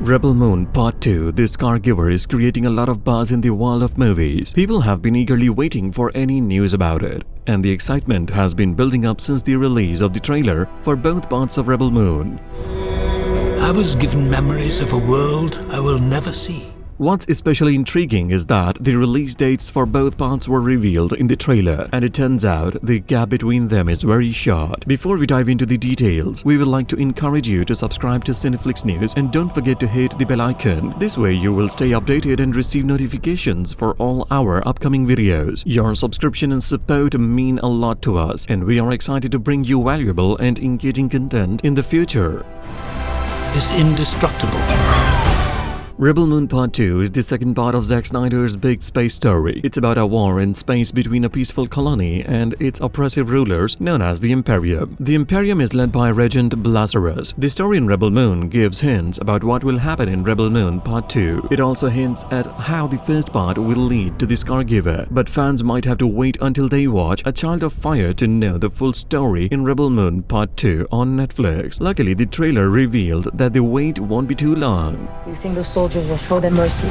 Rebel Moon Part 2, The Scargiver is creating a lot of buzz in the world of movies. People have been eagerly waiting for any news about it, and the excitement has been building up since the release of the trailer for both parts of Rebel Moon. I was given memories of a world I will never see. What's especially intriguing is that the release dates for both parts were revealed in the trailer, and it turns out the gap between them is very short. Before we dive into the details, we would like to encourage you to subscribe to CineflicksNews and don't forget to hit the bell icon. This way you will stay updated and receive notifications for all our upcoming videos. Your subscription and support mean a lot to us, and we are excited to bring you valuable and engaging content in the future. Is indestructible. Rebel Moon Part 2 is the second part of Zack Snyder's big space story. It's about a war in space between a peaceful colony and its oppressive rulers known as the Imperium. The Imperium is led by Regent Lazarus. The story in Rebel Moon gives hints about what will happen in Rebel Moon Part 2. It also hints at how the first part will lead to the Scargiver, but fans might have to wait until they watch A Child of Fire to know the full story in Rebel Moon Part 2 on Netflix. Luckily, the trailer revealed that the wait won't be too long. You think those soldiers will show them mercy?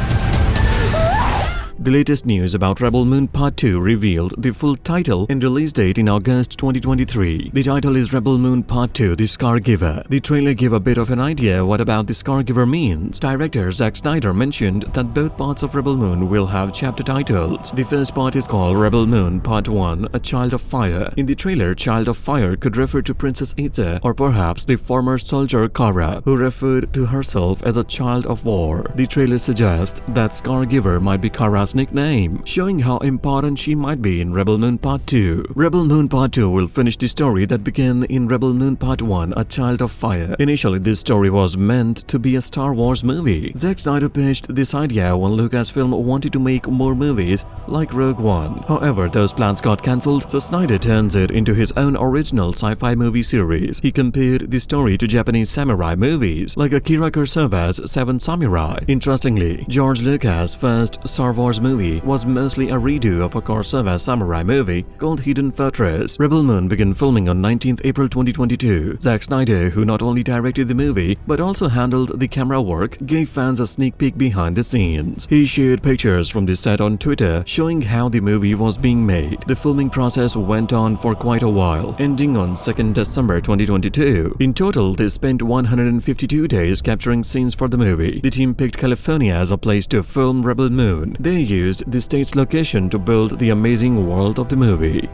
The latest news about Rebel Moon Part 2 revealed the full title and release date in August 2023. The title is Rebel Moon Part 2, The Scargiver. The trailer gave a bit of an idea what about the Scargiver means. Director Zack Snyder mentioned that both parts of Rebel Moon will have chapter titles. The first part is called Rebel Moon Part 1, A Child of Fire. In the trailer, Child of Fire could refer to Princess Itza or perhaps the former soldier Kara, who referred to herself as a child of war. The trailer suggests that Scargiver might be Kara's nickname, showing how important she might be in Rebel Moon Part 2. Rebel Moon Part 2 will finish the story that began in Rebel Moon Part 1, A Child of Fire. Initially, this story was meant to be a Star Wars movie. Zack Snyder pitched this idea when Lucasfilm wanted to make more movies like Rogue One. However, those plans got cancelled, so Snyder turns it into his own original sci-fi movie series. He compared the story to Japanese samurai movies like Akira Kurosawa's Seven Samurai. Interestingly, George Lucas' first Star Wars movie was mostly a redo of a Kurosawa samurai movie called Hidden Fortress. Rebel Moon began filming on 19th April 2022. Zack Snyder, who not only directed the movie but also handled the camera work, gave fans a sneak peek behind the scenes. He shared pictures from the set on Twitter showing how the movie was being made. The filming process went on for quite a while, ending on 2nd December 2022. In total, they spent 152 days capturing scenes for the movie. The team picked California as a place to film Rebel Moon. They used the state's location to build the amazing world of the movie.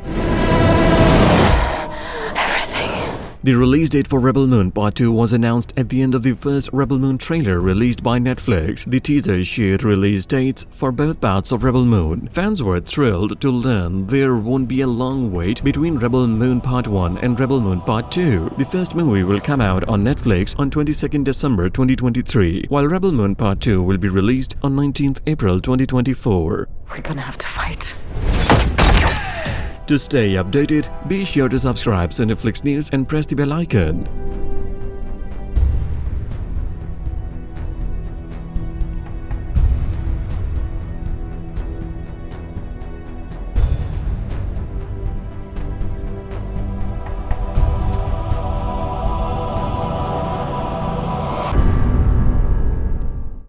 The release date for Rebel Moon Part 2 was announced at the end of the first Rebel Moon trailer released by Netflix. The teaser shared release dates for both parts of Rebel Moon. Fans were thrilled to learn there won't be a long wait between Rebel Moon Part 1 and Rebel Moon Part 2. The first movie will come out on Netflix on 22nd December 2023, while Rebel Moon Part 2 will be released on 19th April 2024. We're gonna have to fight. To stay updated, be sure to subscribe to Cineflicks News and press the bell icon.